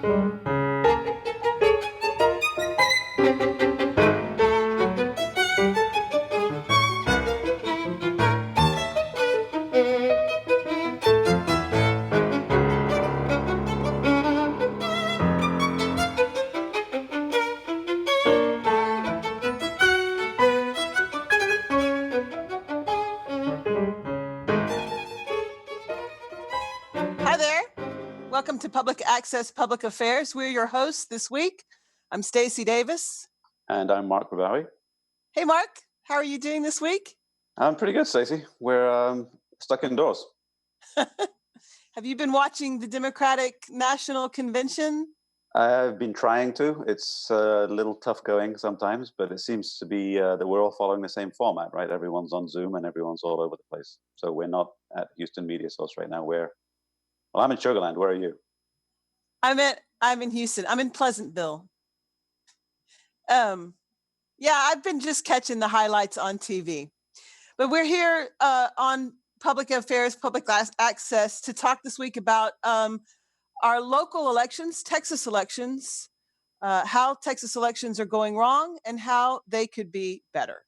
Hi there. Welcome to Public Access Public Affairs. We're your hosts this week. I'm Stacey Davis. And I'm Mark Bavawi. Hey, Mark. How are you doing this week? I'm pretty good, Stacey. We're stuck indoors. Have you been watching the Democratic National Convention? I've been trying to. It's a little tough going sometimes, but it seems to be that we're all following the same format, right? Everyone's on Zoom and everyone's all over the place. So we're not at Houston Media Source right now. I'm in Sugarland. Where are you? I'm in Houston. I'm in Pleasantville. Yeah, I've been just catching the highlights on TV. But we're here on Public Affairs, Public Access to talk this week about our local elections, Texas elections, how Texas elections are going wrong and how they could be better.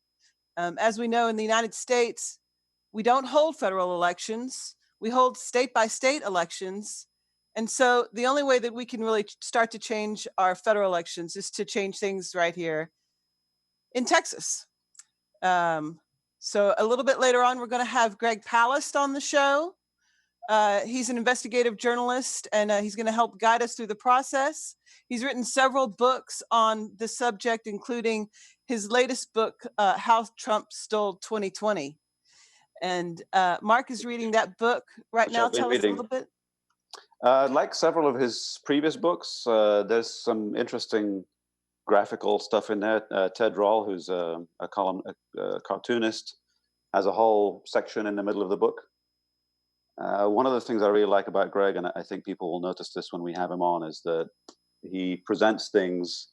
As we know, in the United States, we don't hold federal elections. We hold state-by-state elections. And so the only way that we can really start to change our federal elections is to change things right here in Texas. So a little bit later on, we're going to have Greg Palast on the show. He's an investigative journalist, and he's going to help guide us through the process. He's written several books on the subject, including his latest book, How Trump Stole 2020. And Mark is reading that book right now. Tell us a little bit. Like several of his previous books, there's some interesting graphical stuff in there. Ted Roll, who's a cartoonist, has a whole section in the middle of the book. One of the things I really like about Greg, and I think people will notice this when we have him on, is that he presents things,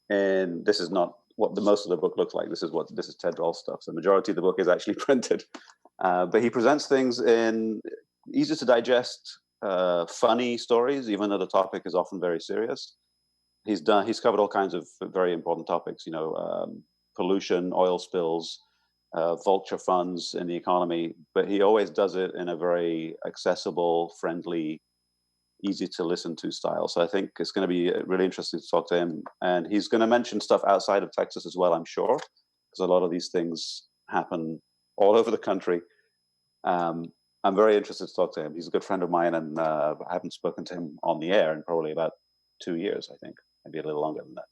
and this is not what the most of the book looks like. This is Ted Roll stuff. So the majority of the book is actually printed, but he presents things in easy to digest, funny stories, even though the topic is often very serious. He's covered all kinds of very important topics, pollution, oil spills, vulture funds in the economy, but he always does it in a very accessible, friendly, easy to listen to style. So I think it's going to be really interesting to talk to him. And he's going to mention stuff outside of Texas as well, I'm sure, because a lot of these things happen all over the country. I'm very interested to talk to him. He's a good friend of mine, and I haven't spoken to him on the air in probably about 2 years, I think, maybe a little longer than that.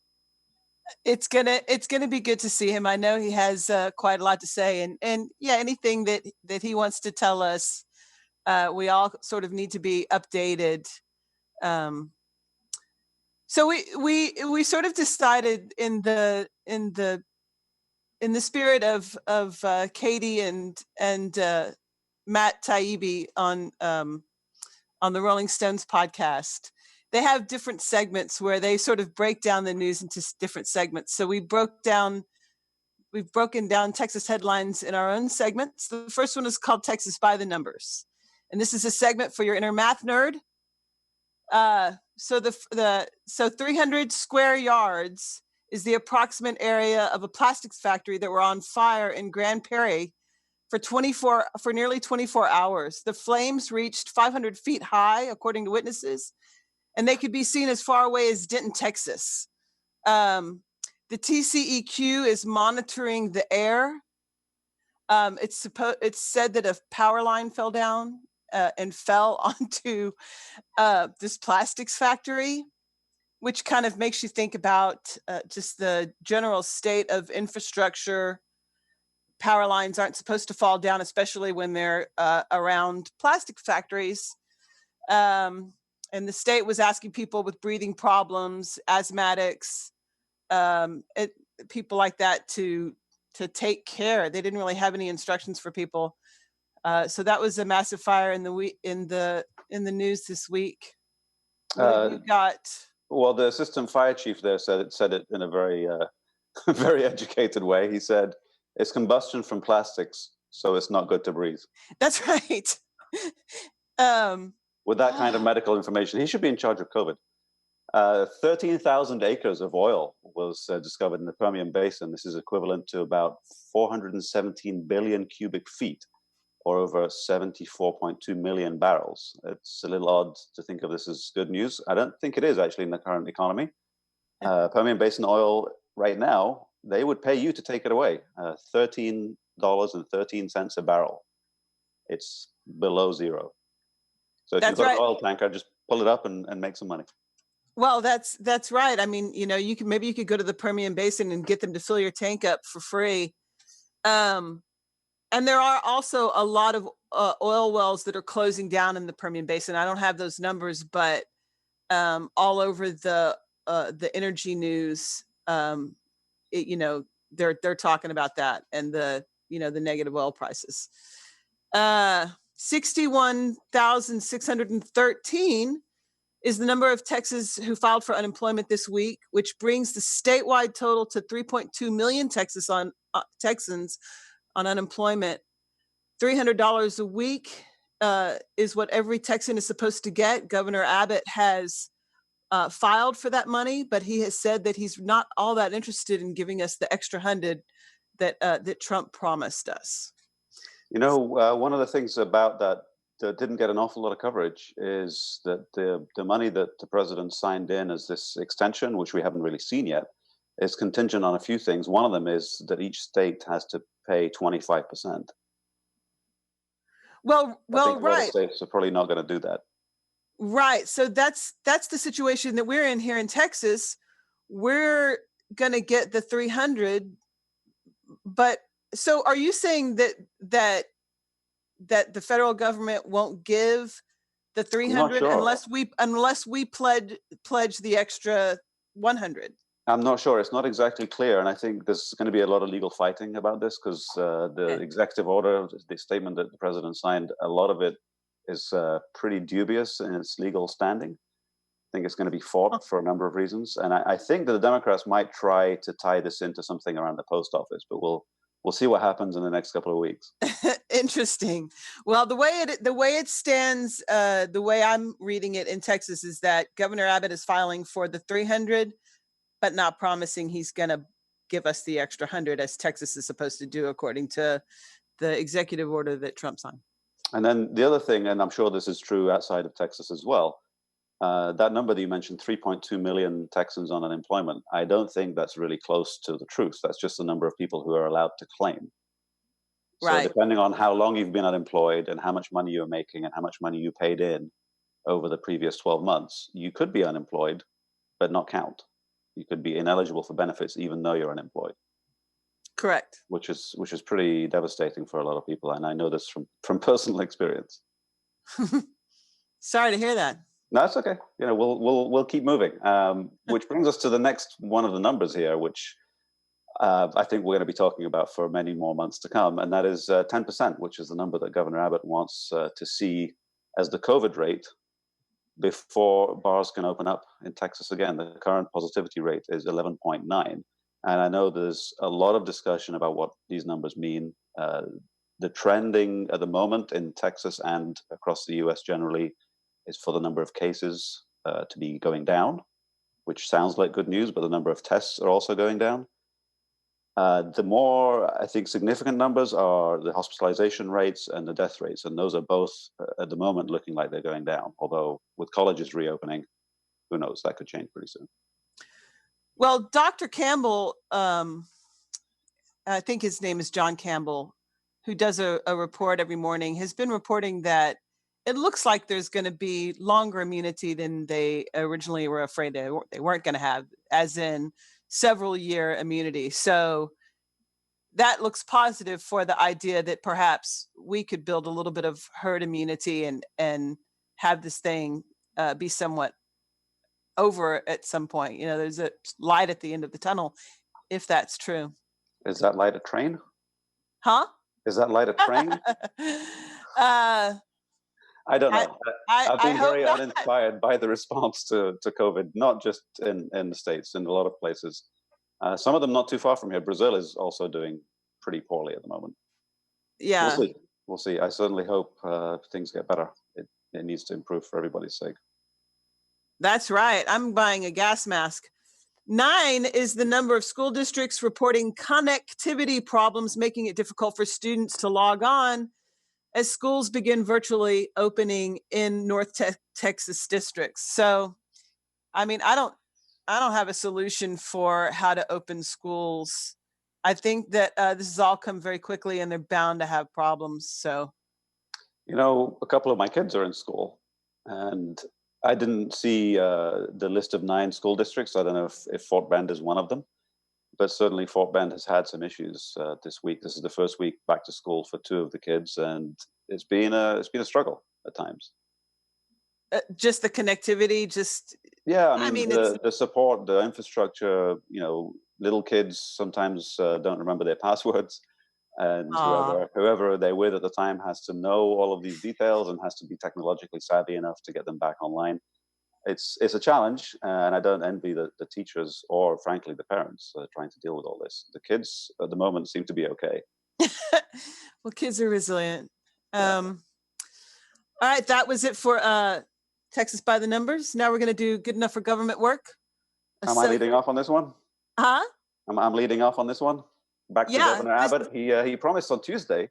It's gonna be good to see him. I know he has quite a lot to say, and yeah, anything that he wants to tell us, we all sort of need to be updated. So we sort of decided in the spirit of Katie and Matt Taibbi on the Rolling Stones podcast. They have different segments where they sort of break down the news into different segments. So we've broken down Texas headlines in our own segments. The first one is called Texas by the Numbers. And this is a segment for your inner math nerd. So 300 square yards is the approximate area of a plastics factory that were on fire in Grand Prairie for nearly 24 hours. The flames reached 500 feet high, according to witnesses, and they could be seen as far away as Denton, Texas. The TCEQ is monitoring the air. It's said that a power line fell down and fell onto this plastics factory, which kind of makes you think about just the general state of infrastructure. Power lines aren't supposed to fall down, especially when they're around plastic factories. And the state was asking people with breathing problems, asthmatics, people like that to take care. They didn't really have any instructions for people. So that was a massive fire in the news this week. What have you got? Well, the assistant fire chief there said it in a very very educated way. He said, "It's combustion from plastics, so it's not good to breathe." That's right. With that kind of medical information, he should be in charge of COVID. 13,000 acres of oil was discovered in the Permian Basin. This is equivalent to about 417 billion cubic feet, or over 74.2 million barrels. It's a little odd to think of this as good news. I don't think it is actually in the current economy. Permian Basin oil right now, they would pay you to take it away. $13.13 a barrel. It's below zero. So if you've That's got right. an oil tanker, just pull it up and make some money. Well, that's right. I mean, you could maybe you could go to the Permian Basin and get them to fill your tank up for free. Um, and there are also a lot of oil wells that are closing down in the Permian Basin. I don't have those numbers, but all over the energy news, it, they're talking about that and the negative oil prices. 61,613 is the number of Texans who filed for unemployment this week, which brings the statewide total to 3.2 million Texans on unemployment. $300 a week is what every Texan is supposed to get. Governor Abbott has filed for that money, but he has said that he's not all that interested in giving us the extra 100 that Trump promised us. One of the things about that didn't get an awful lot of coverage is that the money that the president signed in as this extension, which we haven't really seen yet, is contingent on a few things. One of them is that each state has to pay 25%. Well, I think a lot of right. states are probably not going to do that. Right. So that's the situation that we're in here in Texas. We're going to get the 300, but so are you saying that the federal government won't give the I'm not 300 sure. unless we pledge the extra 100? I'm not sure. It's not exactly clear, and I think there's going to be a lot of legal fighting about this because the Okay. executive order, the statement that the president signed, a lot of it is pretty dubious in its legal standing. I think it's going to be fought for a number of reasons, and I think that the Democrats might try to tie this into something around the post office, but we'll see what happens in the next couple of weeks. Interesting. Well, the way it stands, the way I'm reading it in Texas is that Governor Abbott is filing for the 300, but not promising he's going to give us the extra 100 as Texas is supposed to do according to the executive order that Trump signed. And then the other thing, and I'm sure this is true outside of Texas as well, that number that you mentioned, 3.2 million Texans on unemployment, I don't think that's really close to the truth. That's just the number of people who are allowed to claim. So Right. depending on how long you've been unemployed and how much money you're making and how much money you paid in over the previous 12 months, you could be unemployed, but not count. You could be ineligible for benefits even though you're unemployed. Correct. Which is pretty devastating for a lot of people, and I know this from personal experience. Sorry to hear that. No, that's okay. We'll keep moving. Which brings us to the next one of the numbers here, which I think we're going to be talking about for many more months to come, and that is 10%, which is the number that Governor Abbott wants to see as the COVID rate before bars can open up in Texas again. The current positivity rate is 11.9. And I know there's a lot of discussion about what these numbers mean. The trending at the moment in Texas and across the US generally is for the number of cases to be going down, which sounds like good news, but the number of tests are also going down. The more, I think, significant numbers are the hospitalization rates and the death rates, and those are both at the moment looking like they're going down. Although with colleges reopening, who knows, that could change pretty soon. Well, Dr. Campbell, I think his name is John Campbell, who does a report every morning, has been reporting that it looks like there's going to be longer immunity than they originally were afraid they weren't going to have, as in several year immunity. So that looks positive for the idea that perhaps we could build a little bit of herd immunity and have this thing be somewhat over at some point. There's a light at the end of the tunnel, if that's true. Is that light a train? Huh? Is that light a train? I don't know. I've been very uninspired by the response to COVID, not just in the States, in a lot of places. Some of them not too far from here. Brazil is also doing pretty poorly at the moment. Yeah. We'll see. I certainly hope things get better. It needs to improve for everybody's sake. That's right. I'm buying a gas mask. 9 is the number of school districts reporting connectivity problems, making it difficult for students to log on as schools begin virtually opening in Texas districts. So, I mean, I don't have a solution for how to open schools. I think that this has all come very quickly, and they're bound to have problems. So, A couple of my kids are in school, and I didn't see the list of 9 school districts. I don't know if Fort Bend is one of them, but certainly Fort Bend has had some issues this week. This is the first week back to school for 2 of the kids, and it's been a struggle at times. just the connectivity, just Yeah, I I mean mean, it's the support, the infrastructure. Little kids sometimes don't remember their passwords, and ah. whoever they're with at the time has to know all of these details and has to be technologically savvy enough to get them back online. It's a challenge, and I don't envy the teachers or, frankly, the parents trying to deal with all this. The kids at the moment seem to be okay. Well, kids are resilient. Yeah. Um, all right, that was it for Texas by the numbers. Now we're going to do good enough for government work. Am I So, leading off on this one? huh? I'm leading off on this one. Back to Yeah, Governor Abbott. He promised on Tuesday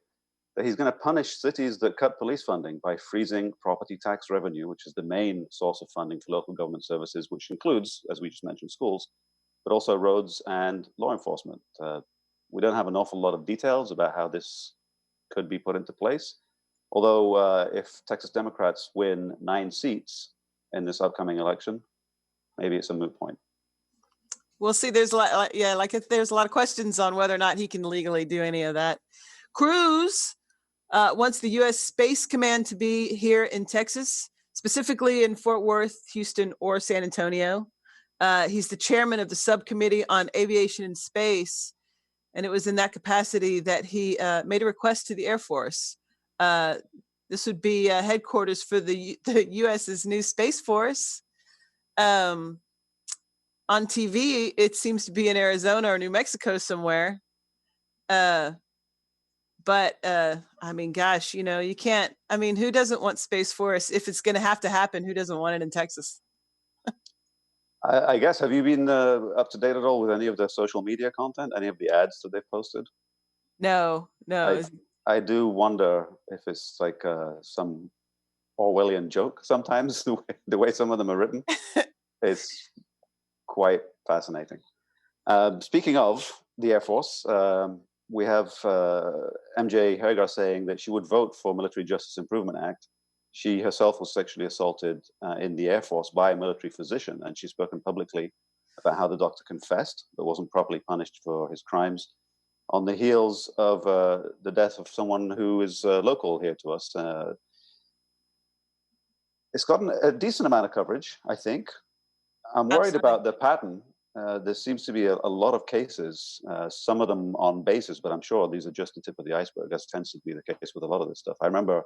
that he's going to punish cities that cut police funding by freezing property tax revenue, which is the main source of funding for local government services, which includes, as we just mentioned, schools, but also roads and law enforcement. We don't have an awful lot of details about how this could be put into place. Although, if Texas Democrats win 9 seats in this upcoming election, maybe it's a moot point. we'll see. There's a lot, yeah, like there's a lot of questions on whether or not he can legally do any of that. Cruz wants the U.S. Space Command to be here in Texas, specifically in Fort Worth, Houston, or San Antonio. He's the chairman of the subcommittee on aviation and space, and it was in that capacity that he made a request to the Air Force. Uh, this would be headquarters for the U.S.'s new Space Force. Um, on TV, it seems to be in Arizona or New Mexico somewhere. Uh, but I mean, gosh, you can't. I mean, who doesn't want Space Force? If it's going to happen, who doesn't want it in Texas? I guess, have you been up to date at all with any of their social media content, any of the ads that they've posted? No, no. I I do wonder if it's like some Orwellian joke sometimes, the way some of them are written. It's quite fascinating. Speaking of the Air Force, we have MJ Hagar saying that she would vote for Military Justice Improvement Act. She herself was sexually assaulted in the Air Force by a military physician, and she's spoken publicly about how the doctor confessed but wasn't properly punished for his crimes on the heels of the death of someone who is local here to us. It's gotten a decent amount of coverage, I think. I'm worried Absolutely. about the pattern. There seems to be a lot of cases, some of them on basis, but I'm sure these are just the tip of the iceberg. That tends to be the case with a lot of this stuff. I remember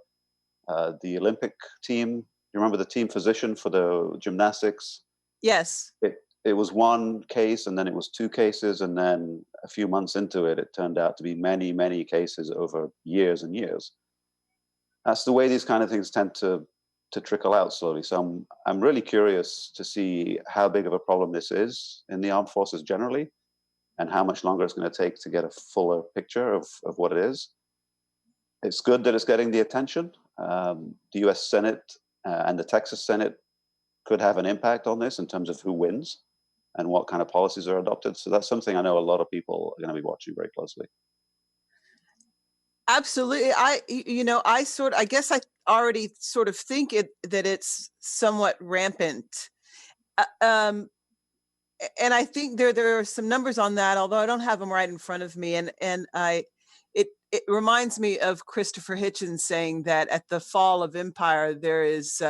the Olympic team. You remember the team physician for the gymnastics? Yes. It was one case, and then it was 2 cases, and then a few months into it, it turned out to be many, many cases over years and years. That's the way these kind of things tend to trickle out slowly. So I'm really curious to see how big of a problem this is in the armed forces generally, and how much longer it's going to take to get a fuller picture of what it is. It's good that it's getting the attention. The U.S. Senate and the Texas Senate could have an impact on this in terms of who wins and what kind of policies are adopted. So that's something I know a lot of people are going to be watching very closely. Absolutely. I guess I already sort of think that it's somewhat rampant. Uh, um, and I think there are some numbers on that, although I don't have them right in front of me. And it reminds me of Christopher Hitchens saying that at the fall of empire there's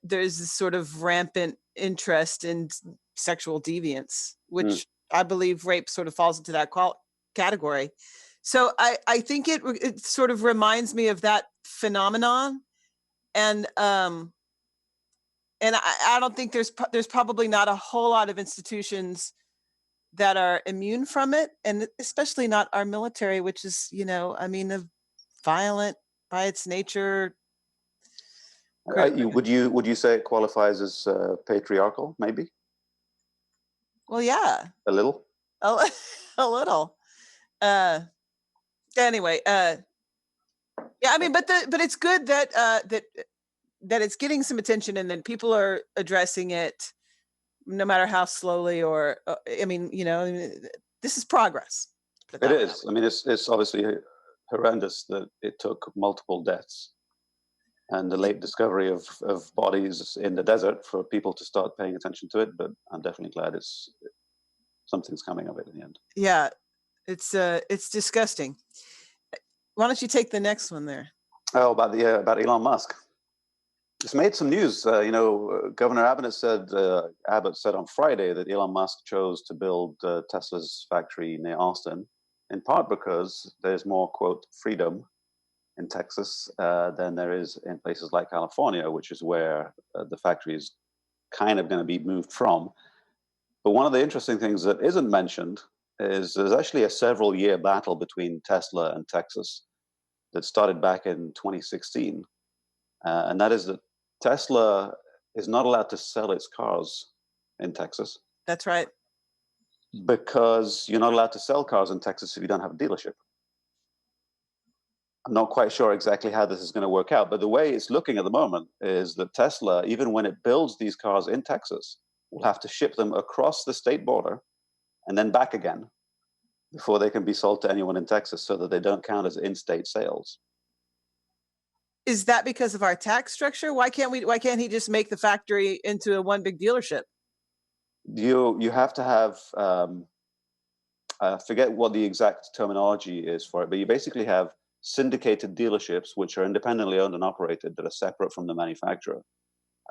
this sort of rampant interest in sexual deviance, Mm. which I believe rape sort of falls into that category. So I think it sort of reminds me of that phenomenon, and I don't think there's probably not a whole lot of institutions that are immune from it, and especially not our military, which is, I mean, a violent by its nature Would you say it qualifies as patriarchal? Maybe Well, yeah, a little. a, a little. Uh, anyway, yeah, I mean, but it's good that that it's getting some attention and that people are addressing it, no matter how slowly or I mean, this is progress. Put it It that way. is. I mean, it's obviously horrendous that it took multiple deaths and the late discovery of bodies in the desert for people to start paying attention to it. But I'm definitely glad something's coming of it in the end. Yeah, it's disgusting. Why don't you take the next one there? Oh, about Elon Musk. It's made some news. Governor Abbott said on Friday that Elon Musk chose to build Tesla's factory near Austin, in part because there's more, quote, freedom in Texas than there is in places like California, which is where the factory is kind of going to be moved from. But one of the interesting things that isn't mentioned is there's actually a several-year battle between Tesla and Texas that started back in 2016. And that is that Tesla is not allowed to sell its cars in Texas That's right. because you're not allowed to sell cars in Texas if you don't have a dealership. I'm not quite sure exactly how this is going to work out, but the way it's looking at the moment is that Tesla, even when it builds these cars in Texas, will have to ship them across the state border and then back again before they can be sold to anyone in Texas, so that they don't count as in-state sales. Is that because of our tax structure? Why can't he just make the factory into a one big dealership? You have to have I forget what the exact terminology is for it, but you basically have syndicated dealerships which are independently owned and operated that are separate from the manufacturer.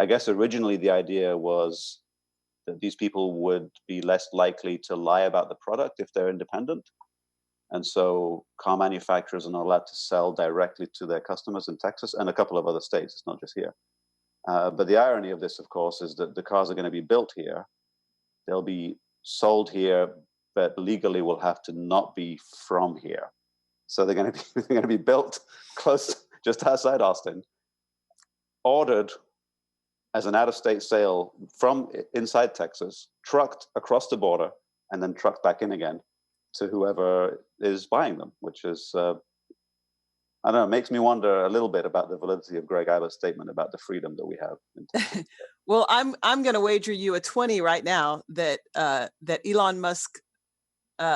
I guess originally the idea was that these people would be less likely to lie about the product if they're independent. And so car manufacturers are not allowed to sell directly to their customers in Texas and a couple of other states. It's not just here. But the irony of this, of course, is that the cars are going to be built here. They'll be sold here, but legally will have to not be from here. So they're going to be built close, just outside Austin, ordered as an out-of-state sale from inside Texas, trucked across the border, and then trucked back in again to whoever is buying them, which is, I don't know, makes me wonder a little bit about the validity of Greg Abbott's statement about the freedom that we have. Well, I'm going to wager you a 20 right now that that Elon Musk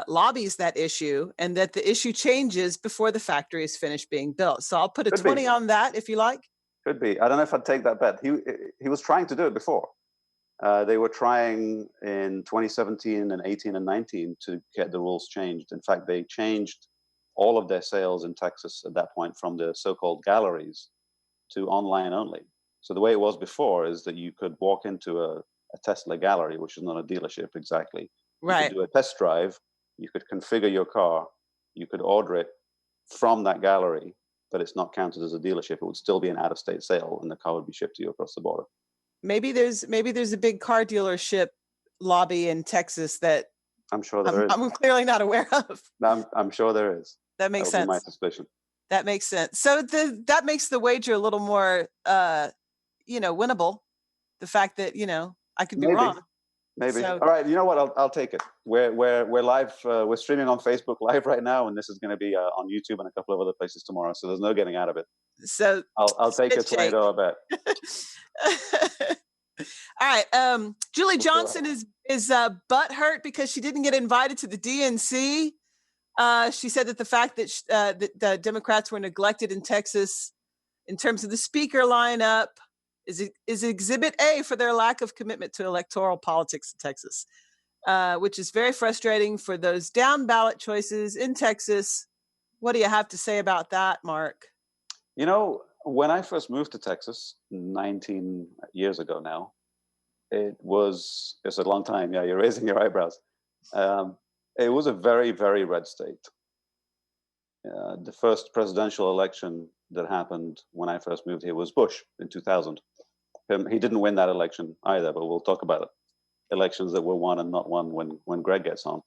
lobbies that issue and that the issue changes before the factory is finished being built. So I'll put a Could 20 be. on that if you like. Could be. I don't know if I'd take that bet. He was trying to do it before. They were trying in 2017 and 18 and 19 to get the rules changed. In fact, they changed all of their sales in Texas at that point from the so-called galleries to online only. So the way it was before is that you could walk into a Tesla gallery, which is not a dealership exactly. You Right. could do a test drive. You could configure your car. You could order it from that gallery, but it's not counted as a dealership. It would still be an out-of-state sale, and the car would be shipped to you across the border. Maybe there's a big car dealership lobby in Texas that I'm sure there is. I'm clearly not aware of. I'm sure there is. That makes That would be my sense. suspicion. That makes sense. So that makes the wager a little more winnable. The fact that, I could be Maybe. wrong. Maybe. So- All right. You know what? I'll take it. We're live. We're streaming on Facebook Live right now, and this is going to be on YouTube and a couple of other places tomorrow. So there's no getting out of it. So I'll take a $20 bet. All right. Julie Johnson is butthurt because she didn't get invited to the DNC. She said that the fact that that the Democrats were neglected in Texas in terms of the speaker lineup is exhibit A for their lack of commitment to electoral politics in Texas, which is very frustrating for those down ballot choices in Texas. What do you have to say about that, Mark? When I first moved to Texas 19 years ago now, it's a long time. Yeah, you're raising your eyebrows. It was a very, very red state. The first presidential election that happened when I first moved here was Bush in 2000. He didn't win that election either, but we'll talk about it. Elections that were won and not won when Greg gets on.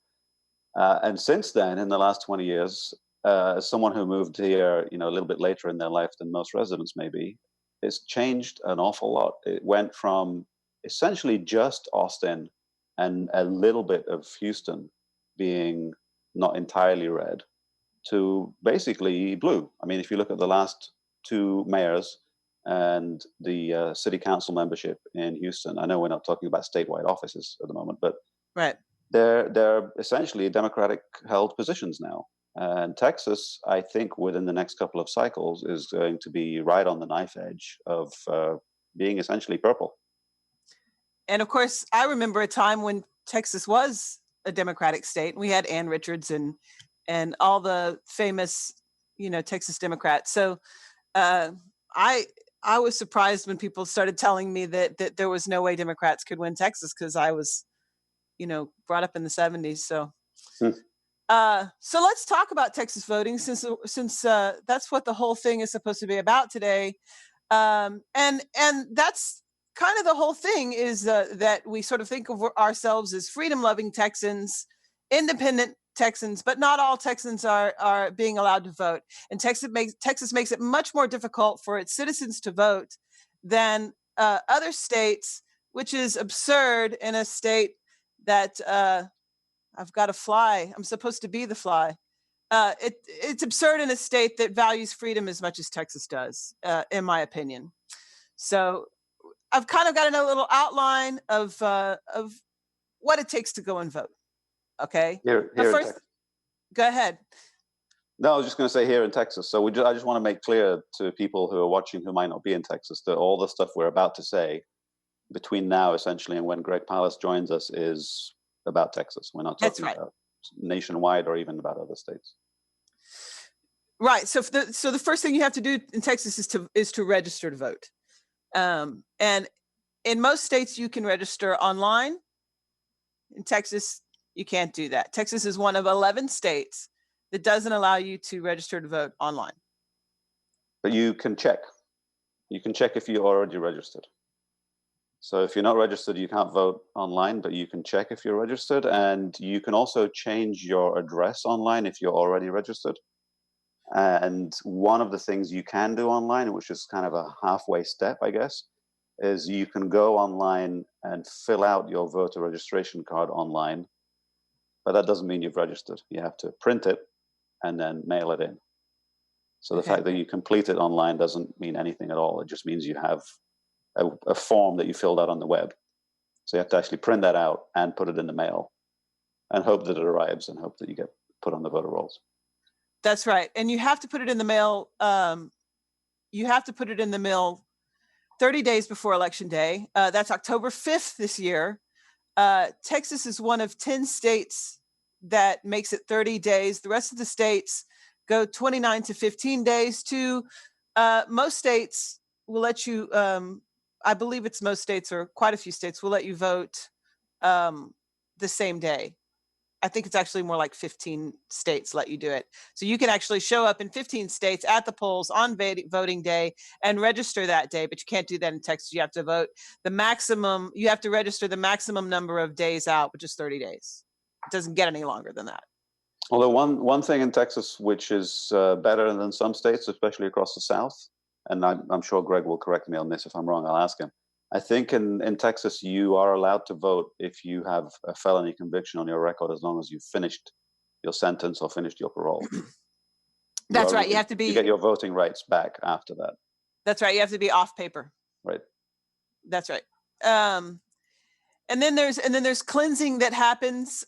And since then, in the last 20 years, as someone who moved here, a little bit later in their life than most residents maybe, it's changed an awful lot. It went from essentially just Austin and a little bit of Houston being not entirely red to basically blue. I mean, if you look at the last two mayors and the city council membership in Houston, I know we're not talking about statewide offices at the moment, but Right. they're essentially Democratic held positions now. And Texas, I think, within the next couple of cycles, is going to be right on the knife edge of being essentially purple. And of course, I remember a time when Texas was a Democratic state. We had Ann Richards and all the famous, Texas Democrats. So uh, I I was surprised when people started telling me that there was no way Democrats could win Texas because I was, brought up in the '70s. Hmm. So let's talk about Texas voting since that's what the whole thing is supposed to be about today. And that's kind of the whole thing is that we sort of think of ourselves as freedom loving Texans, independent Texans, but not all Texans are being allowed to vote. And Texas makes it much more difficult for its citizens to vote than other states, which is absurd in a state that I've got a fly. I'm supposed to be the fly. It's absurd in a state that values freedom as much as Texas does, in my opinion. So I've kind of got a little outline of what it takes to go and vote. Okay, Here, but here in first, Texas. go ahead. No, I was just going to say here in Texas. So I just want to make clear to people who are watching who might not be in Texas that all the stuff we're about to say between now, essentially, and when Greg Palast joins us is about Texas. We're not That's talking right. about nationwide or even about other states. Right. So the first thing you have to do in Texas is to register to vote. And in most states, you can register online. In Texas, you can't do that. Texas is one of 11 states that doesn't allow you to register to vote online. But you can check. You can check if you're already registered. So if you're not registered, you can't vote online, but you can check if you're registered. And you can also change your address online if you're already registered. And one of the things you can do online, which is kind of a halfway step, I guess, is you can go online and fill out your voter registration card online. But that doesn't mean you've registered. You have to print it and then mail it in. So the Okay. fact that you complete it online doesn't mean anything at all. It just means you have a form that you filled out on the web. So you have to actually print that out and put it in the mail and hope that it arrives and hope that you get put on the voter rolls. That's right. And you have to put it in the mail. You have to put it in the mail 30 days before Election Day. That's October 5th this year. Texas is one of 10 states that makes it 30 days. The rest of the states go 29 to 15 days to most states will let you, I believe it's most states or quite a few states will let you vote the same day. I think it's actually more like 15 states let you do it. So you can actually show up in 15 states at the polls on voting day and register that day, but you can't do that in Texas. You have to you have to register the maximum number of days out, which is 30 days. It doesn't get any longer than that. Although one thing in Texas which is better than some states, especially across the South, and I'm sure Greg will correct me on this if I'm wrong, I'll ask him. I think in Texas you are allowed to vote if you have a felony conviction on your record as long as you've finished your sentence or finished your parole. That's right. You get your voting rights back after that. That's right. You have to be off paper. Right. That's right. And then there's cleansing that happens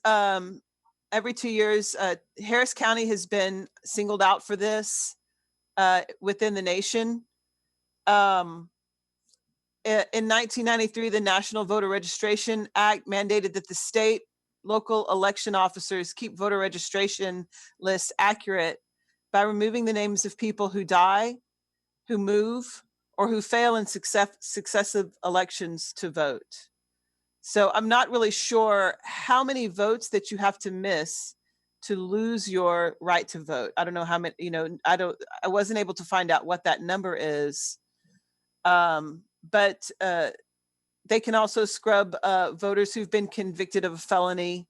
every 2 years. Harris County has been singled out for this within the nation. In 1993, the National Voter Registration Act mandated that the state local election officers keep voter registration lists accurate by removing the names of people who die, who move, or who fail in successive elections to vote. So I'm not really sure how many votes that you have to miss to lose your right to vote. I don't know how many, I wasn't able to find out what that number is. But they can also scrub voters who've been convicted of a felony.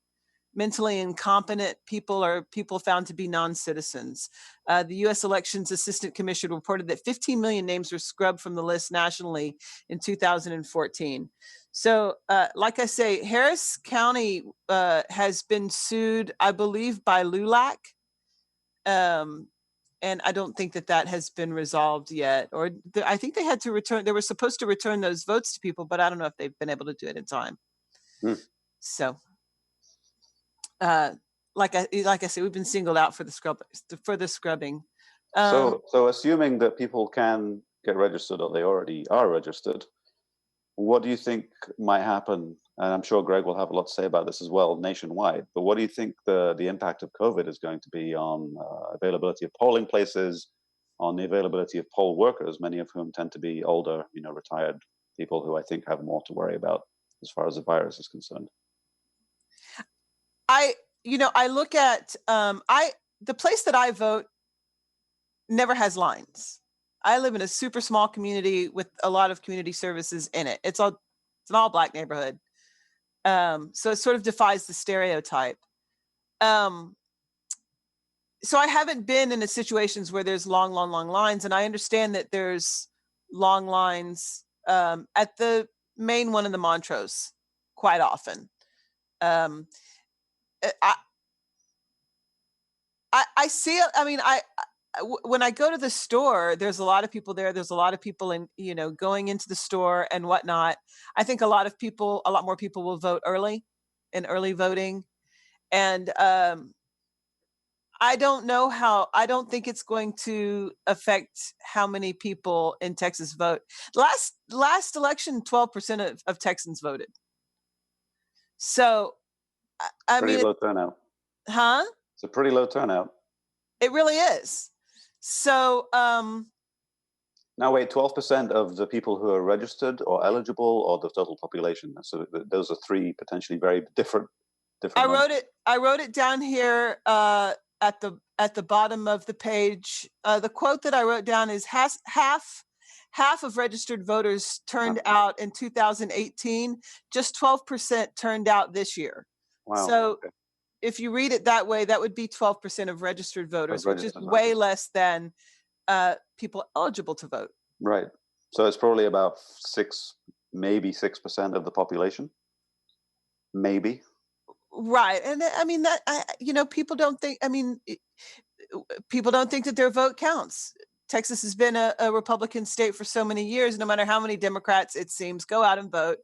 mentally incompetent people or people found to be non-citizens. The U.S. Elections Assistant Commission reported that 15 million names were scrubbed from the list nationally in 2014. So, like I say, Harris County has been sued, I believe, by LULAC. And I don't think that has been resolved yet. Or I think they had to return, they were supposed to return those votes to people, but I don't know if they've been able to do it in time. Hmm. So, like I said, we've been singled out for the scrubbing. So assuming that people can get registered or they already are registered, what do you think might happen? And I'm sure Greg will have a lot to say about this as well nationwide, but what do you think the impact of COVID is going to be on availability of polling places, on the availability of poll workers, many of whom tend to be older, retired people who I think have more to worry about as far as the virus is concerned? I look at the place that I vote never has lines. I live in a super small community with a lot of community services in it. It's an all Black neighborhood. So it sort of defies the stereotype. So I haven't been in situations where there's long lines, and I understand that there's long lines at the main one in the Montrose quite often. I see it. I mean, when I go to the store, there's a lot of people there. There's a lot of people going into the store and whatnot. I think a lot more people will vote early in early voting. And I don't think it's going to affect how many people in Texas vote. Last election, 12% of Texans voted. So, I Pretty mean, low turnout. huh? It's a pretty low turnout. It really is. So, now wait, 12% of the people who are registered or eligible, or the total population? So those are three potentially very different numbers. I wrote it down here at the bottom of the page. The quote that I wrote down is half of registered voters turned out in 2018. Just 12% turned out this year. Wow. So okay. If you read it that way, that would be 12% of registered voters, which is way less than people eligible to vote. Right. So it's probably about maybe 6% of the population. Maybe. Right. And I mean that people don't think people don't think that their vote counts. Texas has been a Republican state for so many years. No matter how many Democrats, it seems, go out and vote,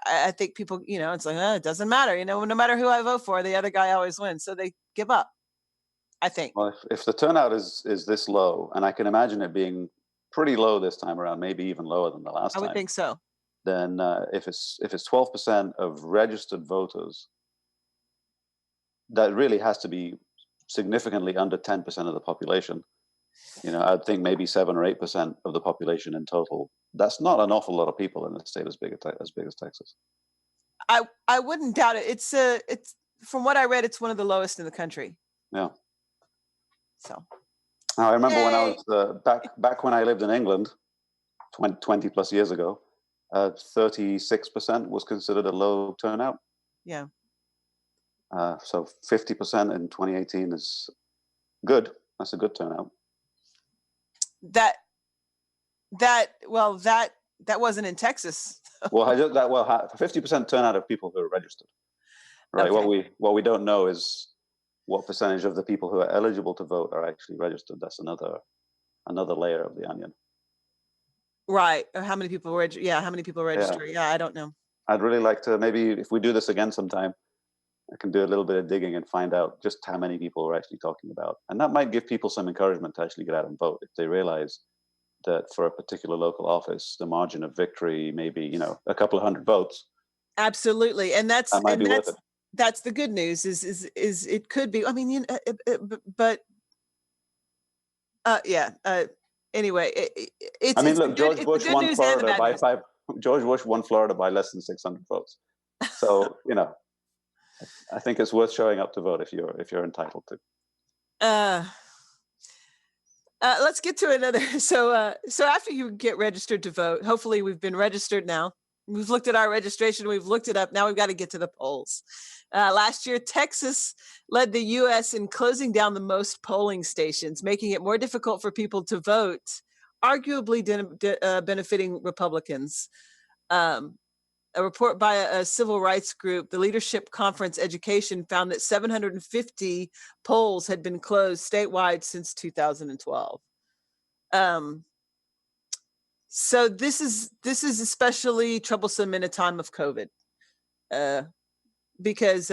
I think people, it's like, it doesn't matter. No matter who I vote for, the other guy always wins. So they give up, I think. Well, if the turnout is this low, and I can imagine it being pretty low this time around, maybe even lower than the last time. I would think so. Then if it's 12% of registered voters, that really has to be significantly under 10% of the population. I'd think maybe 7 or 8% of the population in total. That's not an awful lot of people in a state as big as Texas. I wouldn't doubt it. It's from what I read, it's one of the lowest in the country. Yeah. So. I remember when I was back when I lived in England, 20 plus years ago, 36% was considered a low turnout. Yeah. So 50% in 2018 is good. That's a good turnout. That wasn't in Texas. Well, 50% turnout of people who are registered. Right. Okay. What we don't know is what percentage of the people who are eligible to vote are actually registered. That's another layer of the onion. Right. Or how many people register? Yeah. How many people register? Yeah. I don't know. I'd really like to, maybe if we do this again sometime, I can do a little bit of digging and find out just how many people we're actually talking about. And that might give people some encouragement to actually get out and vote if they realize that for a particular local office, the margin of victory may be, a couple of hundred votes. Absolutely. And that's the good news is it could be, I mean, anyway, look, George Bush won Florida by less than 600 votes. So, I think it's worth showing up to vote if you're entitled to. Let's get to another. So after you get registered to vote, hopefully we've been registered now. We've looked at our registration. We've looked it up. Now we've got to get to the polls. Last year, Texas led the U.S. in closing down the most polling stations, making it more difficult for people to vote, arguably benefiting Republicans. A report by a civil rights group, the Leadership Conference Education, found that 750 polls had been closed statewide since 2012. So this is especially troublesome in a time of COVID, because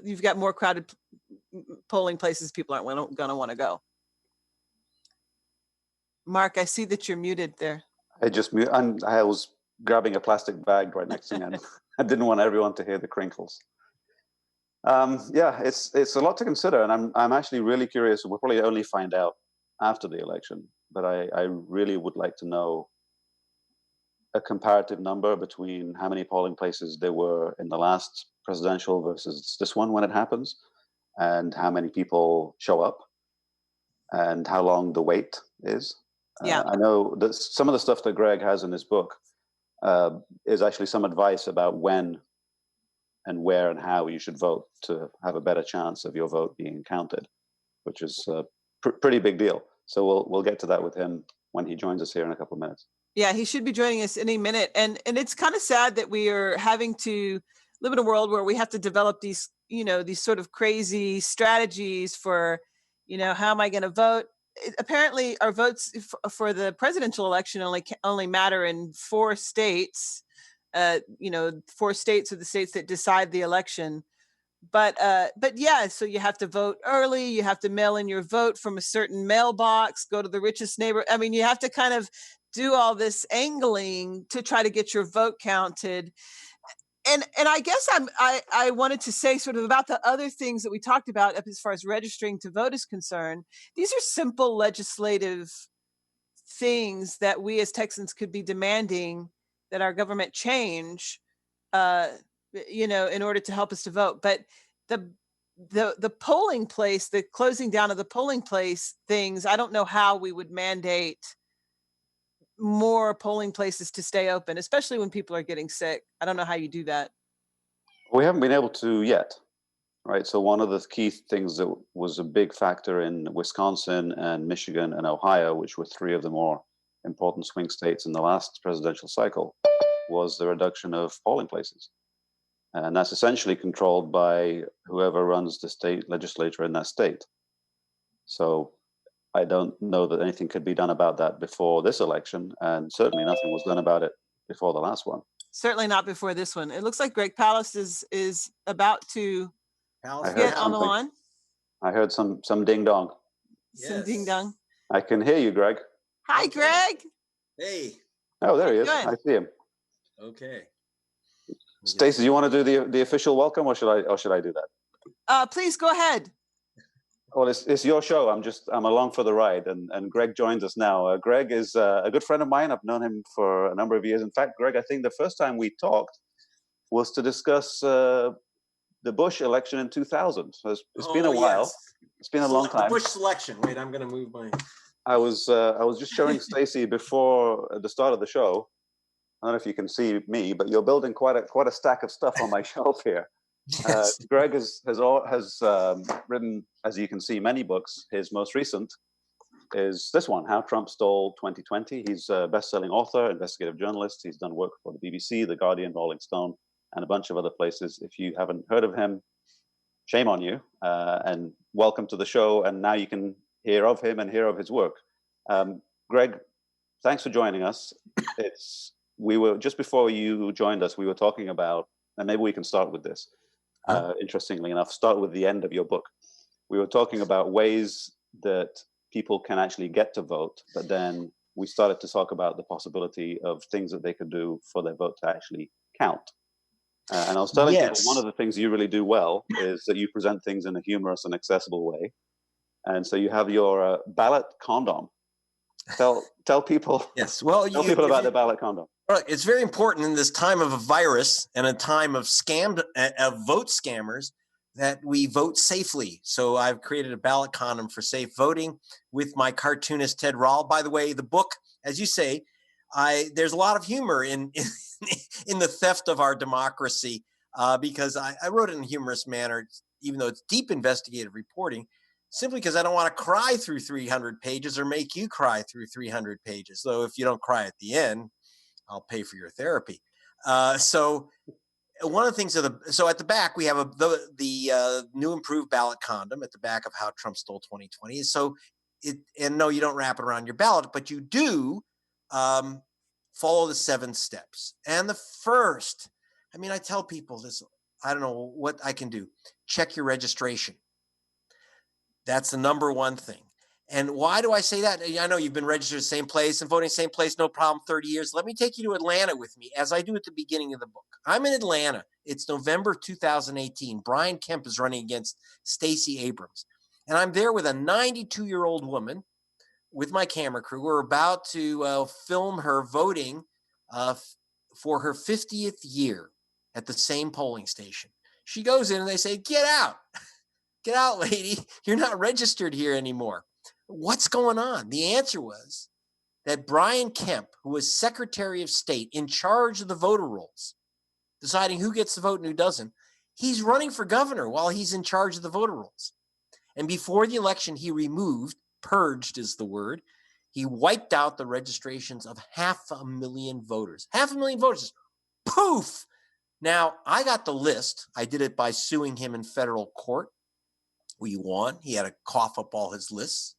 you've got more crowded polling places. People aren't going to want to go. Mark, I see that you're muted there. I was grabbing a plastic bag right next to me, and I didn't want everyone to hear the crinkles. Yeah, it's a lot to consider, and I'm actually really curious. We'll probably only find out after the election, but I really would like to know a comparative number between how many polling places there were in the last presidential versus this one when it happens, and how many people show up, and how long the wait is. Yeah. I know that some of the stuff that Greg has in his book is actually some advice about when and where and how you should vote to have a better chance of your vote being counted, which is a pretty big deal. So we'll get to that with him when he joins us here in a couple of minutes. Yeah, he should be joining us any minute. And it's kind of sad that we are having to live in a world where we have to develop these sort of crazy strategies for, how am I going to vote? Apparently, our votes for the presidential election only matter in 4 states. 4 states are the states that decide the election. But yeah, so you have to vote early. You have to mail in your vote from a certain mailbox. Go to the richest neighbor. I mean, you have to kind of do all this angling to try to get your vote counted. And I guess I wanted to say sort of about the other things that we talked about as far as registering to vote is concerned. These are simple legislative things that we as Texans could be demanding that our government change, in order to help us to vote. But the polling place, the closing down of the polling place things, I don't know how we would mandate more polling places to stay open, especially when people are getting sick. I don't know how you do that. We haven't been able to yet, right? So one of the key things that was a big factor in Wisconsin and Michigan and Ohio, which were 3 of the more important swing states in the last presidential cycle, was the reduction of polling places. And that's essentially controlled by whoever runs the state legislature in that state. So I don't know that anything could be done about that before this election, and certainly nothing was done about it before the last one. Certainly not before this one. It looks like Greg Palast is about to get on the line. I heard some ding dong. Some ding dong. I can hear you, Greg. Hi, Greg. Hey. Oh, there he is. Good. I see him. Okay. Stacey, do you want to do the official welcome, or should I do that? Please go ahead. Well, it's your show. I'm along for the ride, and Greg joins us now. Greg is a good friend of mine. I've known him for a number of years. In fact, Greg, I think the first time we talked was to discuss the Bush election in 2000. So it's been a while. Yes. It's been a long time. The Bush selection. Wait, I'm going to move my. I was just showing Stacey before the start of the show. I don't know if you can see me, but you're building quite a stack of stuff on my shelf here. Greg has written, as you can see, many books. His most recent is this one, How Trump Stole 2020. He's a best-selling author, investigative journalist. He's done work for the BBC, The Guardian, Rolling Stone, and a bunch of other places. If you haven't heard of him, shame on you, and welcome to the show. And now you can hear of him and hear of his work. Greg, thanks for joining us. We were just before you joined us, we were talking about, and maybe we can start with this. Interestingly enough, start with the end of your book. We were talking about ways that people can actually get to vote, but then we started to talk about the possibility of things that they could do for their vote to actually count. And I was telling people, one of the things you really do well is that you present things in a humorous and accessible way. And so you have your ballot condom. Tell people. Yes. Well, tell people about the ballot condom. It's very important in this time of a virus and a time of vote scammers that we vote safely. So I've created a ballot condom for safe voting with my cartoonist Ted Rall. By the way, the book, as you say, there's a lot of humor in in the theft of our democracy, because I wrote it in a humorous manner, even though it's deep investigative reporting, simply because I don't want to cry through 300 pages or make you cry through 300 pages. Though if you don't cry at the end, I'll pay for your therapy. So one of the things so at the back we have the new improved ballot condom at the back of how Trump stole 2020. So and no, you don't wrap it around your ballot, but you do follow the 7 steps. And the first, I tell people this, I don't know what I can do. Check your registration. That's the number one thing. And why do I say that? I know you've been registered the same place and voting the same place, no problem, 30 years. Let me take you to Atlanta with me, as I do at the beginning of the book. I'm in Atlanta. It's November 2018. Brian Kemp is running against Stacey Abrams. And I'm there with a 92-year-old woman with my camera crew. We're about to film her voting for her 50th year at the same polling station. She goes in and they say, "Get out. Get out, lady. You're not registered here anymore." What's going on? The answer was that Brian Kemp, who was Secretary of State in charge of the voter rolls, deciding who gets the vote and who doesn't, he's running for governor while he's in charge of the voter rolls. And before the election, he purged is the word, he wiped out the registrations of 500,000 voters. 500,000 voters. Poof! Now, I got the list. I did it by suing him in federal court. We won. He had to cough up all his lists.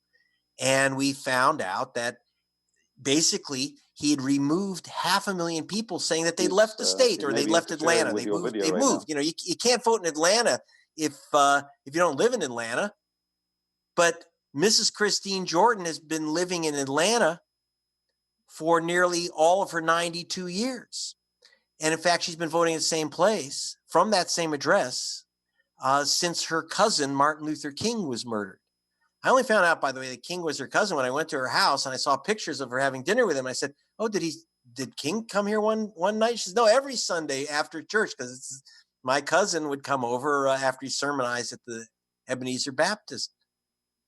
And we found out that basically he had removed 500,000 people saying that they left the state or they left Atlanta. They moved. Now. You can't vote in Atlanta if you don't live in Atlanta. But Mrs. Christine Jordan has been living in Atlanta for nearly all of her 92 years. And in fact, she's been voting in the same place from that same address since her cousin, Martin Luther King, was murdered. I only found out, by the way, that King was her cousin when I went to her house and I saw pictures of her having dinner with him. I said, "Oh, did King come here one night?" She said, "No, every Sunday after church, because my cousin would come over after he sermonized at the Ebenezer Baptist."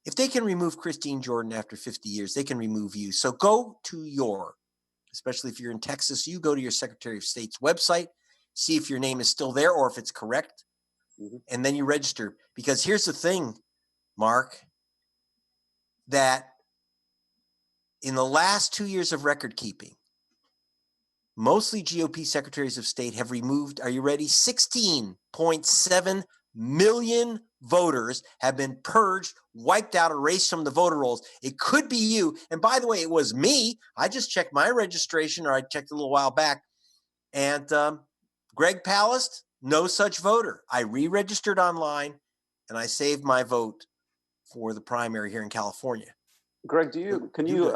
If they can remove Christine Jordan after 50 years, they can remove you. So go to especially if you're in Texas, you go to your Secretary of State's website, see if your name is still there or if it's correct, and then you register. Because here's the thing, Mark, that in the last 2 years of record keeping, mostly GOP secretaries of state have removed, are you ready? 16.7 million voters have been purged, wiped out, erased from the voter rolls. It could be you. And by the way, it was me. I just checked my registration, or I checked a little while back. And Greg Palast, no such voter. I re-registered online and I saved my vote for the primary here in California. Greg, can you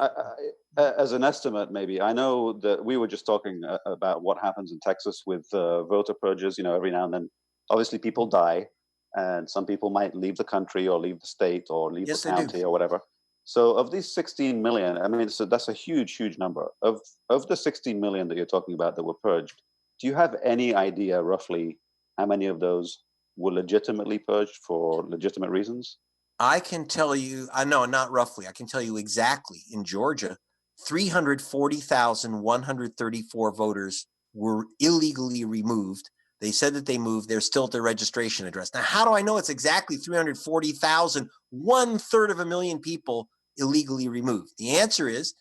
as an estimate, maybe, I know that we were just talking about what happens in Texas with voter purges, every now and then, obviously people die and some people might leave the country or leave the state or leave the county or whatever. So of these 16 million, so that's a huge, huge number. Of the 16 million that you're talking about that were purged, do you have any idea roughly how many of those were legitimately purged for legitimate reasons? I can tell you, no, not roughly. I can tell you exactly. In Georgia, 340,134 voters were illegally removed. They said that they moved. They're still at their registration address. Now, how do I know it's exactly 340,000, 1/3 of a million people illegally removed? The answer is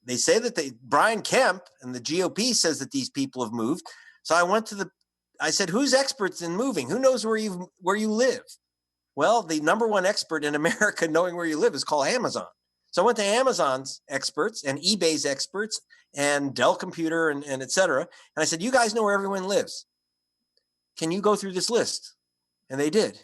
they say that Brian Kemp and the GOP says that these people have moved. So I said, who's experts in moving? Who knows where you live? Well, the number one expert in America knowing where you live is called Amazon. So I went to Amazon's experts and eBay's experts and Dell Computer and et cetera. And I said, you guys know where everyone lives. Can you go through this list? And they did.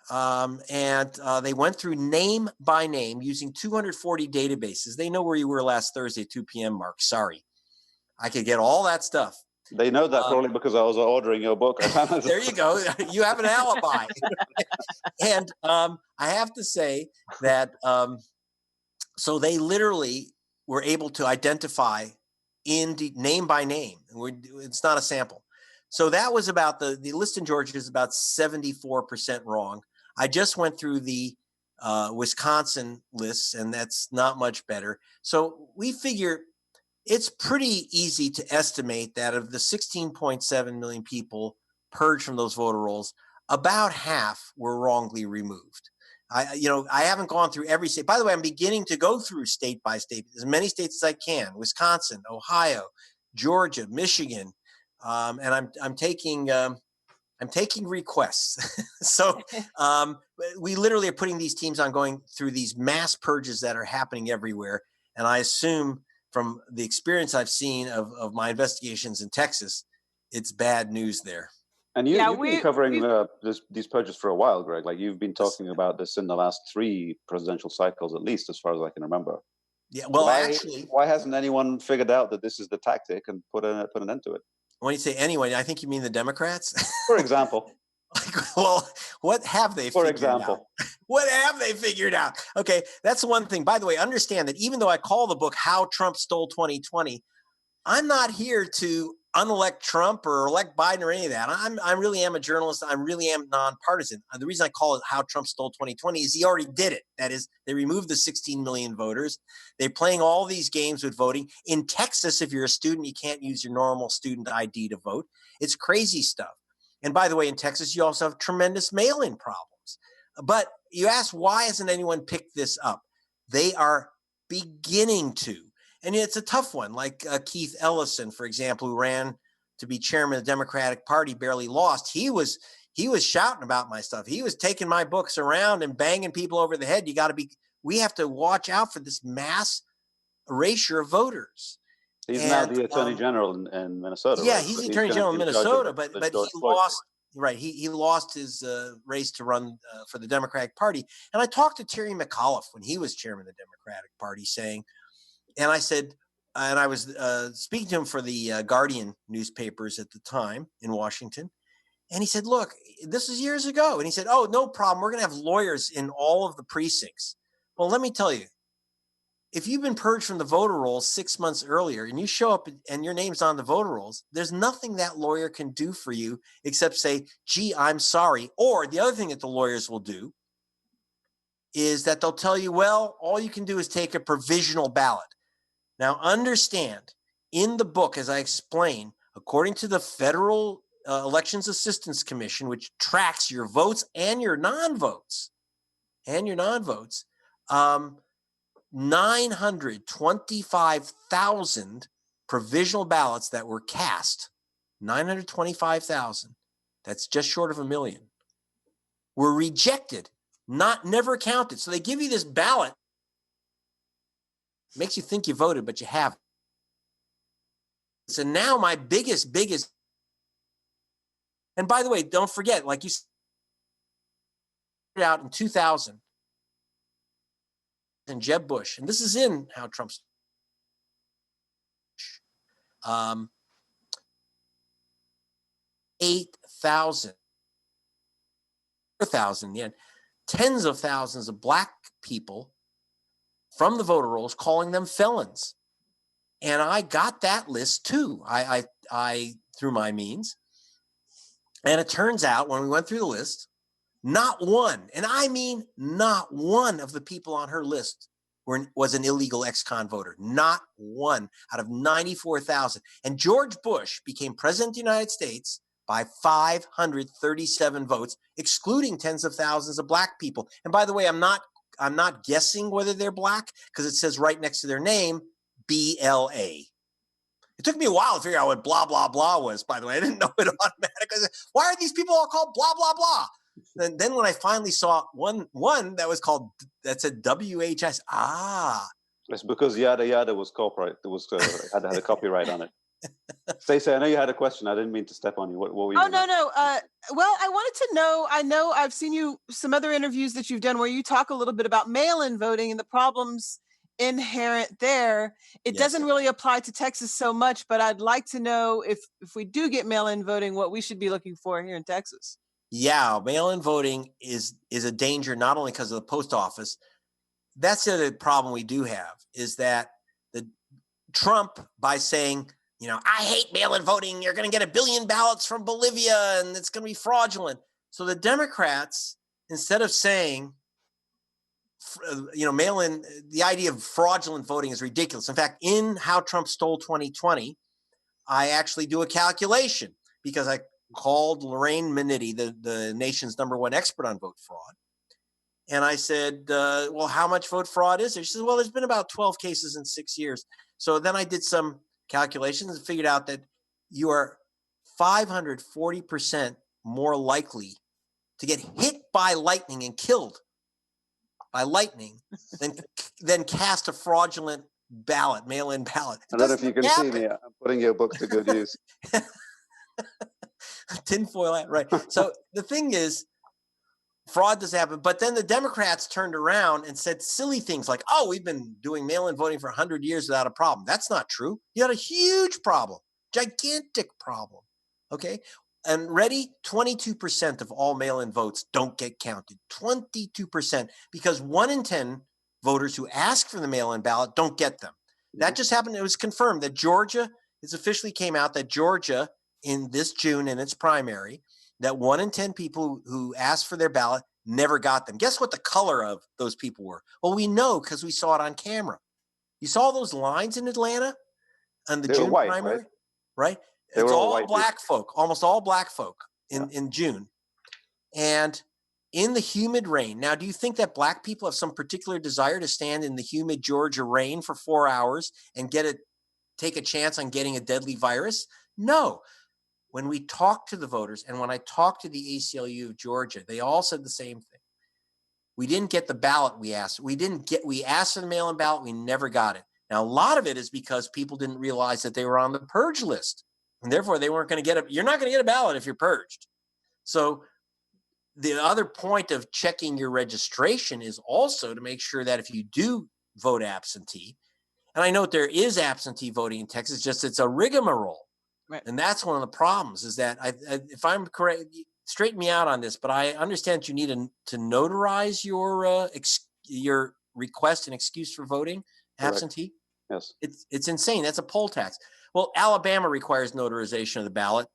They went through name by name using 240 databases. They know where you were last Thursday at 2 p.m., Mark. Sorry. I could get all that stuff. They know that probably because I was ordering your book. There you go. You have an alibi. And I have to say that, so they literally were able to identify name by name. It's not a sample. So that was about the list in Georgia is about 74% wrong. I just went through the Wisconsin lists, and that's not much better. So we figure It's pretty easy to estimate that of the 16.7 million people purged from those voter rolls, about half were wrongly removed. I haven't gone through every state. By the way, I'm beginning to go through state by state, as many states as I can: Wisconsin, Ohio, Georgia, Michigan, and I'm taking requests. So we literally are putting these teams on going through these mass purges that are happening everywhere. And I assume from the experience I've seen of my investigations in Texas, it's bad news there. And you've been covering these purges for a while, Greg. Like, you've been talking about this in the last 3 presidential cycles, at least, as far as I can remember. Yeah, well, why hasn't anyone figured out that this is the tactic and put an end to it? When you say anyone, I think you mean the Democrats. For example. Well, what have they figured out? What have they figured out? Okay, that's one thing. By the way, understand that even though I call the book How Trump Stole 2020, I'm not here to unelect Trump or elect Biden or any of that. I really am a journalist. I really am nonpartisan. The reason I call it How Trump Stole 2020 is he already did it. That is, they removed the 16 million voters. They're playing all these games with voting. In Texas, if you're a student, you can't use your normal student ID to vote. It's crazy stuff. And by the way, in Texas, you also have tremendous mail-in problems. But you ask, why hasn't anyone picked this up? They are beginning to. And it's a tough one, like Keith Ellison, for example, who ran to be chairman of the Democratic Party, barely lost. He was shouting about my stuff. He was taking my books around and banging people over the head. We have to watch out for this mass erasure of voters. He's now the Attorney General in Minnesota. Yeah, right? he's the Attorney General in Minnesota, but he lost. Right, he lost his race to run for the Democratic Party. And I talked to Terry McAuliffe when he was chairman of the Democratic Party, saying, and I said, and I was speaking to him for the Guardian newspapers at the time in Washington. And he said, look, this is years ago. And he said, oh, no problem. We're going to have lawyers in all of the precincts. Well, let me tell you, if you've been purged from the voter rolls 6 months earlier and you show up and your name's on the voter rolls, there's nothing that lawyer can do for you except say, gee, I'm sorry. Or the other thing that the lawyers will do is that they'll tell you, well, all you can do is take a provisional ballot. Now, understand, in the book, as I explain, according to the Federal Elections Assistance Commission, which tracks your votes and your non-votes, 925,000 provisional ballots that were cast, 925,000, that's just short of 1 million, were rejected, never counted. So they give you this ballot. Makes you think you voted, but you haven't. So now my biggest, and by the way, don't forget, like you started out in 2000, and Jeb Bush, and this is in How Trump's 8,000, 4,000, yeah, tens of thousands of black people from the voter rolls, calling them felons. And I got that list too. I through my means. And it turns out when we went through the list, not one, and I mean not one of the people on her list was an illegal ex-con voter. Not one out of 94,000. And George Bush became president of the United States by 537 votes, excluding tens of thousands of black people. And by the way, I'm not guessing whether they're black because it says right next to their name, BLA. It took me a while to figure out what blah, blah, blah was, by the way. I didn't know it automatically. Why are these people all called blah, blah, blah? And then when I finally saw one that said WHS, It's because yada yada was copyright. It was had a copyright on it. Stacey, I know you had a question. I didn't mean to step on you. What were you? Oh, no. Well, I wanted to know, I know I've seen some other interviews that you've done where you talk a little bit about mail-in voting and the problems inherent there. It doesn't really apply to Texas so much, but I'd like to know if we do get mail-in voting, what we should be looking for here in Texas. Yeah, mail-in voting is a danger, not only because of the post office. That's the other problem we do have, is that the Trump, by saying, I hate mail-in voting, you're going to get 1 billion ballots from Bolivia and it's going to be fraudulent. So the Democrats, instead of saying, mail-in, the idea of fraudulent voting is ridiculous. In fact, in How Trump Stole 2020, I actually do a calculation because I called Lorraine Minetti, the nation's #1 expert on vote fraud. And I said, well, how much vote fraud is there? She said, well, there's been about 12 cases in 6 years. So then I did some calculations and figured out that you are 540% more likely to get hit by lightning and killed by lightning than cast a fraudulent ballot, mail-in ballot. I don't know if you can see me. I'm putting your book to good use. Tinfoil hat, right. So the thing is, fraud does happen. But then the Democrats turned around and said silly things like, oh, we've been doing mail-in voting for 100 years without a problem. That's not true. You had a huge problem, gigantic problem. Okay. And ready, 22% of all mail-in votes don't get counted. 22%, because 1 in 10 voters who ask for the mail-in ballot don't get them. That just happened. It was confirmed that Georgia, it's officially came out that Georgia in this June in its primary, that 1 in 10 people who asked for their ballot never got them. Guess what the color of those people were? Well, we know because we saw it on camera. You saw those lines in Atlanta on the June white, primary, right? They it's were all white black folk, almost all black folk Yeah. in June. And in the humid rain. Now, do you think that black people have some particular desire to stand in the humid Georgia rain for 4 hours and take a chance on getting a deadly virus? No. When we talked to the voters and when I talked to the ACLU of Georgia, they all said the same thing. We didn't get the ballot we asked. We asked for the mail-in ballot. We never got it. Now, a lot of it is because people didn't realize that they were on the purge list. And therefore, they weren't going to you're not going to get a ballot if you're purged. So the other point of checking your registration is also to make sure that if you do vote absentee, and I know there is absentee voting in Texas, just it's a rigmarole. Right. And that's one of the problems is that if I'm correct, straighten me out on this, but I understand you need to notarize your request and excuse for voting absentee. Yes. It's insane. That's a poll tax. Well, Alabama requires notarization of the ballot.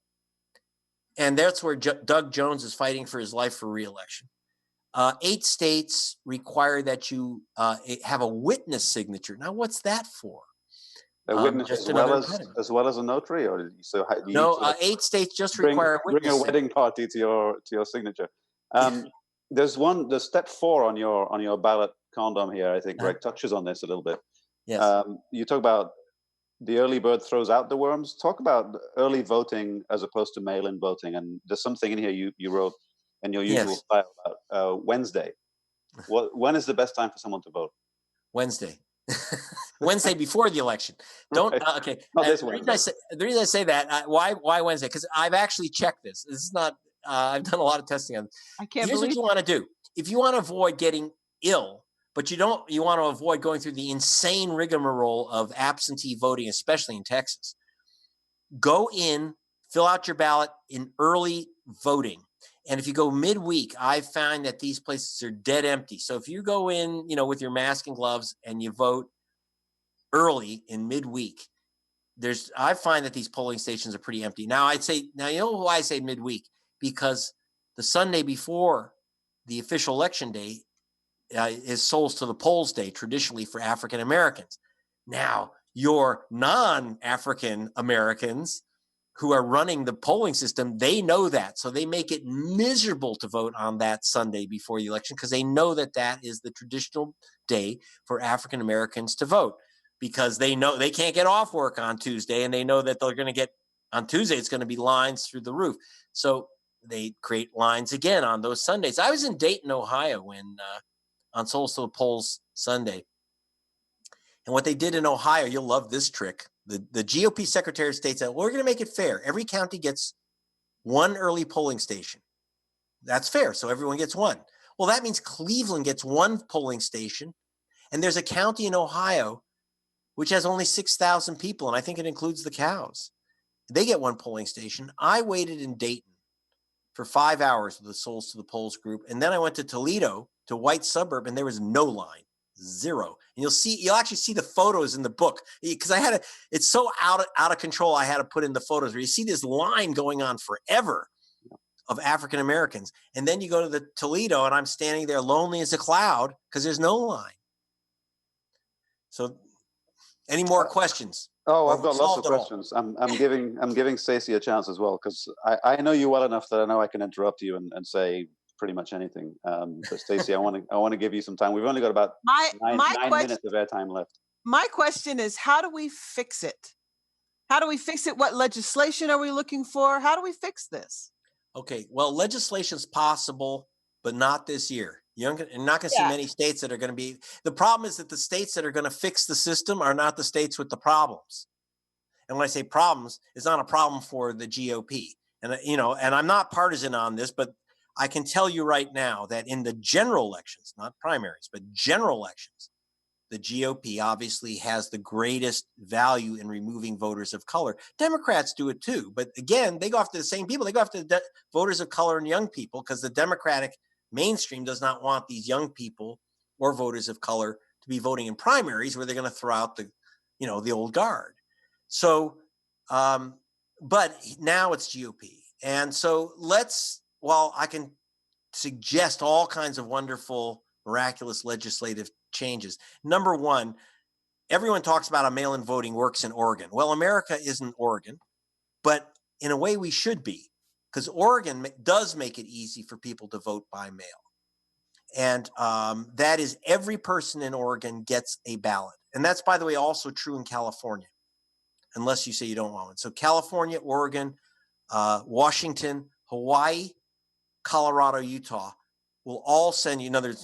And that's where Doug Jones is fighting for his life for re-election. 8 states require that you have a witness signature. Now, what's that for? A witness as well as a notary, or so? No, 8 states just require a witness. Bring a wedding party to your signature. There's step 4 on your ballot condom here. I think Greg touches on this a little bit. Yes. You talk about the early bird throws out the worms. Talk about early voting as opposed to mail-in voting. And there's something in here you wrote in your usual style about Wednesday. When is the best time for someone to vote? Wednesday. Wednesday before the election. Don't okay. Not this Wednesday. The reason I say that, why Wednesday? Because I've actually checked this. This is not. I've done a lot of testing on this. I can't Here's believe what you want to do. If you want to avoid getting ill, but you want to avoid going through the insane rigmarole of absentee voting, especially in Texas. Go in, fill out your ballot in early voting. And if you go midweek, I find that these places are dead empty. So if you go in, with your mask and gloves and you vote early in midweek, I find that these polling stations are pretty empty. Now you know why I say midweek? Because the Sunday before the official election day is Souls to the Polls Day, traditionally for African Americans. Now, your non-African Americans who are running the polling system, they know that. So they make it miserable to vote on that Sunday before the election because they know that is the traditional day for African Americans to vote because they know they can't get off work on Tuesday and they know that they're going to get on Tuesday, it's going to be lines through the roof. So they create lines again on those Sundays. I was in Dayton, Ohio when on Souls to the Polls Sunday. And what they did in Ohio, you'll love this trick. The GOP Secretary of State said, we're going to make it fair. Every county gets one early polling station. That's fair. So everyone gets one. Well, that means Cleveland gets one polling station. And there's a county in Ohio which has only 6,000 people. And I think it includes the cows. They get one polling station. I waited in Dayton for 5 hours with the Souls to the Polls group. And then I went to Toledo, to White Suburb, and there was no line, 0. And you'll actually see the photos in the book because it's so out of control. I had to put in the photos where you see this line going on forever. of African Americans. And then you go to the Toledo and I'm standing there lonely as a cloud because there's no line. So any more questions? Oh, Or I've we got lots of solved it all? questions. I'm giving Stacey a chance as well, because I know you well enough that I know I can interrupt you and say pretty much anything. But Stacey, I want to give you some time. We've only got about nine minutes of airtime left. My question is, how do we fix it? How do we fix it? What legislation are we looking for? How do we fix this? Okay, well, legislation's possible, but not this year. You're not going to see many states that are going to be. The problem is that the states that are going to fix the system are not the states with the problems. And when I say problems, it's not a problem for the GOP. And and I'm not partisan on this, but I can tell you right now that in the general elections, not primaries, but general elections, the GOP obviously has the greatest value in removing voters of color. Democrats do it too, but again, they go after the same people. They go after the voters of color and young people because the Democratic mainstream does not want these young people or voters of color to be voting in primaries where they're going to throw out the old guard. So, but now it's GOP. And so I can suggest all kinds of wonderful, miraculous legislative changes. Number one, everyone talks about how mail-in voting works in Oregon. Well, America isn't Oregon, but in a way we should be, because Oregon does make it easy for people to vote by mail. And that is every person in Oregon gets a ballot. And that's, by the way, also true in California, unless you say you don't want one. So California, Oregon, Washington, Hawaii, Colorado, Utah will all send you another.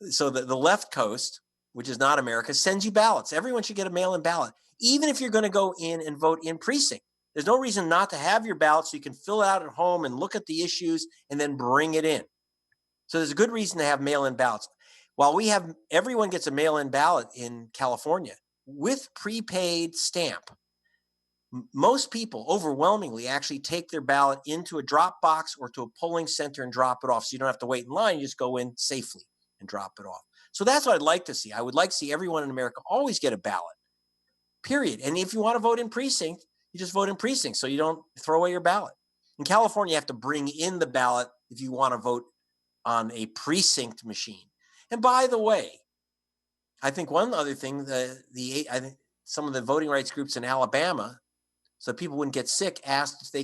So the left coast, which is not America, sends you ballots. Everyone should get a mail-in ballot, even if you're going to go in and vote in precinct. There's no reason not to have your ballot so you can fill it out at home and look at the issues and then bring it in. So there's a good reason to have mail-in ballots. While everyone gets a mail-in ballot in California with prepaid stamp. Most people overwhelmingly actually take their ballot into a drop box or to a polling center and drop it off. So you don't have to wait in line. You just go in safely and drop it off. So that's what I'd like to see. I would like to see everyone in America always get a ballot, period. And if you want to vote in precinct, you just vote in precinct so you don't throw away your ballot. In California, you have to bring in the ballot if you want to vote on a precinct machine. And by the way, I think one other thing, I think some of the voting rights groups in Alabama, so people wouldn't get sick, asked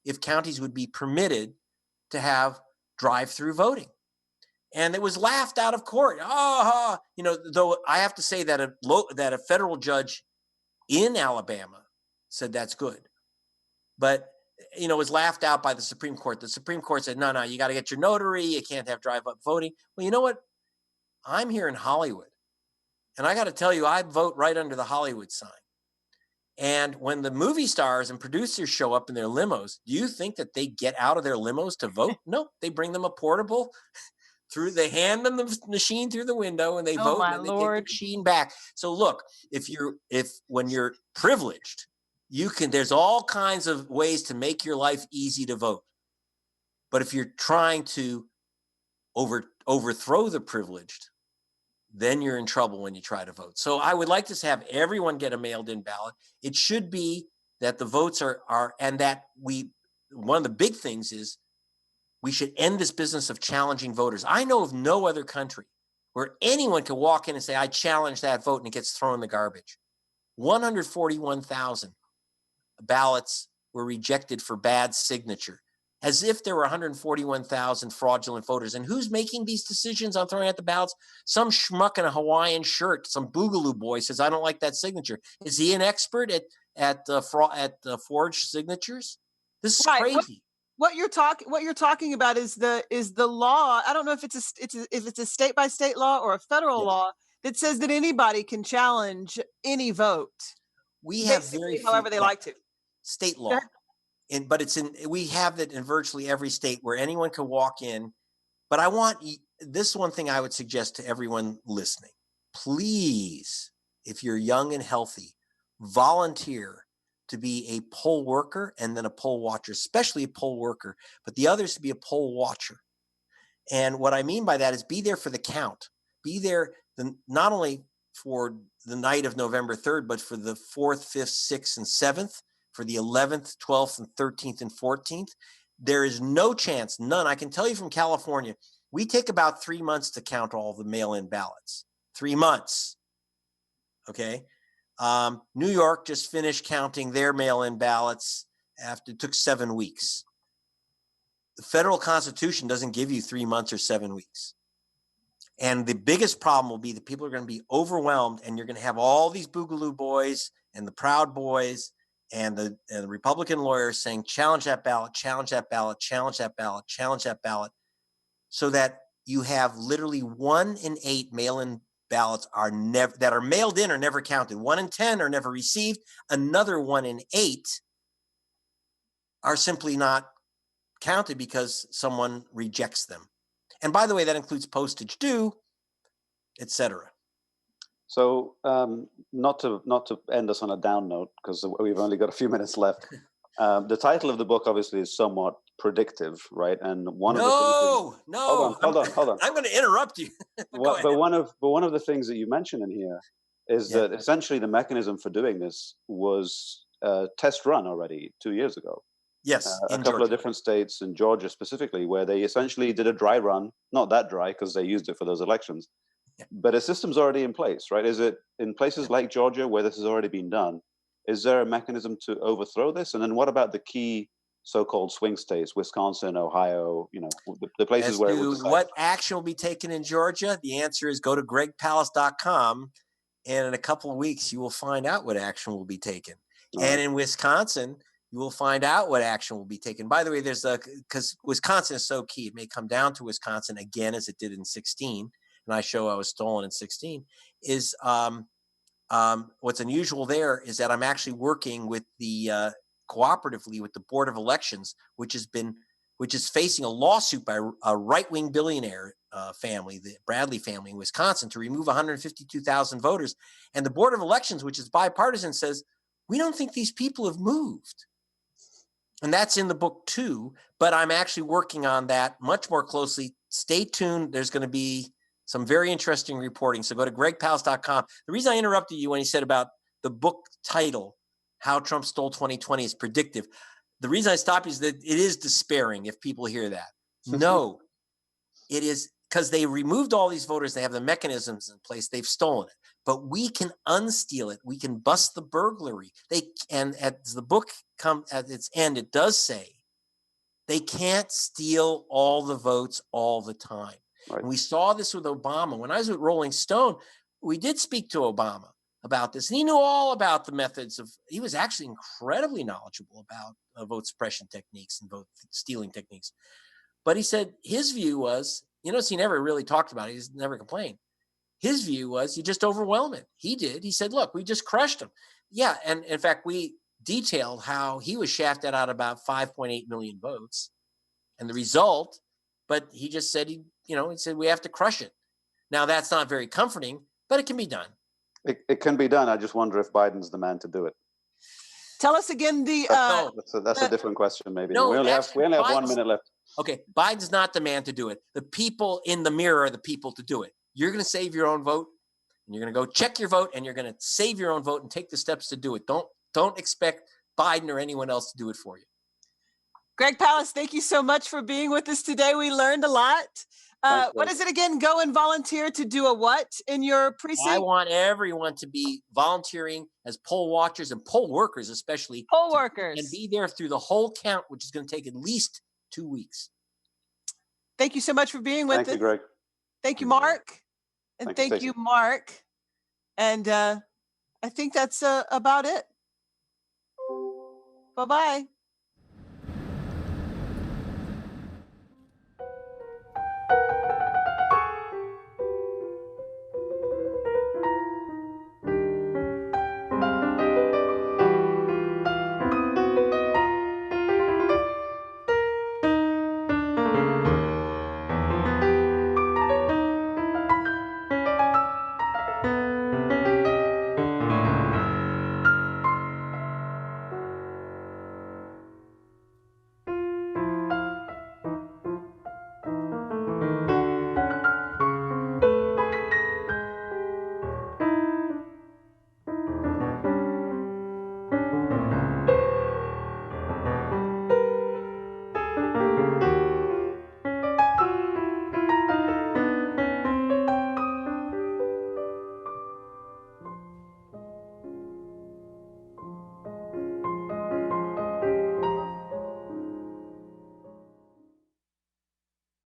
if counties would be permitted to have drive-through voting. And it was laughed out of court. Though I have to say that a federal judge in Alabama said that's good. But, it was laughed out by the Supreme Court. The Supreme Court said, no, you got to get your notary. You can't have drive-up voting. Well, you know what? I'm here in Hollywood. And I got to tell you, I vote right under the Hollywood sign. And when the movie stars and producers show up in their limos, do you think that they get out of their limos to vote? No, they bring them a portable they hand them the machine through the window and they vote and then they take the machine back. So look, when you're privileged, there's all kinds of ways to make your life easy to vote. But if you're trying to overthrow the privileged, then you're in trouble when you try to vote. So I would like to have everyone get a mailed in ballot. It should be that the votes are and that one of the big things is we should end this business of challenging voters. I know of no other country where anyone can walk in and say, I challenge that vote, and it gets thrown in the garbage. 141,000 ballots were rejected for bad signature, as if there were 141,000 fraudulent voters. And who's making these decisions on throwing out the ballots? Some schmuck in a Hawaiian shirt, some boogaloo boy says, I don't like that signature. Is he an expert at forged signatures? This is crazy. What you're talking about is the law. I don't know if it's a state by state law or a federal law that says that anybody can challenge any vote. We have however they like to. State law. We have it in virtually every state where anyone can walk in. But this one thing I would suggest to everyone listening. Please, if you're young and healthy, volunteer to be a poll worker and then a poll watcher, especially a poll worker, but the others to be a poll watcher. And what I mean by that is be there for the count. Be there not only for the night of November 3rd, but for the 4th, 5th, 6th, and 7th, for the 11th, 12th, and 13th, and 14th. There is no chance, none. I can tell you from California, we take about 3 months to count all the mail-in ballots. 3 months. Okay. New York just finished counting their mail-in ballots after it took 7 weeks. The federal Constitution doesn't give you 3 months or 7 weeks. And the biggest problem will be that people are going to be overwhelmed, and you're going to have all these Boogaloo boys and the Proud Boys and the Republican lawyers saying, challenge that ballot, challenge that ballot, challenge that ballot, challenge that ballot, so that you have literally 1 in 8 mail-in ballots that are mailed in are never counted. 1 in 10 are never received. Another 1 in 8 are simply not counted because someone rejects them. And by the way, that includes postage due, etc. So not to end us on a down note, because we've only got a few minutes left. The title of the book obviously is somewhat predictive, right? And one of the things hold on. I'm going to interrupt you. But one of the things that you mentioned in here is that essentially the mechanism for doing this was test run already 2 years ago. Yes, a couple of different states, in Georgia specifically, where they essentially did a dry run. Not that dry because they used it for those elections, but a system's already in place, right? Is it in places like Georgia where this has already been done? Is there a mechanism to overthrow this? And then what about the key so-called swing states, Wisconsin, Ohio, the places where it was what action will be taken in Georgia? The answer is go to gregpalast.com, and in a couple of weeks, you will find out what action will be taken. And in Wisconsin, you will find out what action will be taken. By the way, because Wisconsin is so key, it may come down to Wisconsin again, as it did in 16, and I show I was stolen in 16, is what's unusual there is that I'm actually working with the cooperatively with the Board of Elections, which is facing a lawsuit by a right-wing billionaire family, the Bradley family in Wisconsin, to remove 152,000 voters. And the Board of Elections, which is bipartisan, says, we don't think these people have moved. And that's in the book too, but I'm actually working on that much more closely. Stay tuned. There's going to be some very interesting reporting. So go to gregpalast.com. The reason I interrupted you when you said about the book title, How Trump Stole 2020, is predictive. The reason I stopped is that it is despairing if people hear that. No, it is because they removed all these voters. They have the mechanisms in place. They've stolen it. But we can unsteal it. We can bust the burglary. And as the book comes at its end, it does say they can't steal all the votes all the time. Right. And we saw this with Obama. When I was with Rolling Stone, we did speak to Obama about this. And he knew all about the methods he was actually incredibly knowledgeable about vote suppression techniques and vote stealing techniques. But he said his view was, he never really talked about it. He's never complained. His view was you just overwhelm it. He did. He said, look, we just crushed him. Yeah. And in fact, we detailed how he was shafted out about 5.8 million votes and the result, but he just said, he said, we have to crush it. Now that's not very comforting, but it can be done. It can be done. I just wonder if Biden's the man to do it. Tell us again that's a different question, maybe. No, we only have 1 minute left. Okay, Biden's not the man to do it. The people in the mirror are the people to do it. You're going to save your own vote, and you're going to go check your vote, and you're going to save your own vote and take the steps to do it. Don't expect Biden or anyone else to do it for you. Greg Palast, thank you so much for being with us today. We learned a lot. What is it again? Go and volunteer to do a what in your precinct? I want everyone to be volunteering as poll watchers and poll workers, especially. Poll workers. And be there through the whole count, which is going to take at least 2 weeks. Thank you so much for being with us. Thank you, Greg. Thank you, Mark. And thank you, Mark. And I think that's about it. Bye-bye.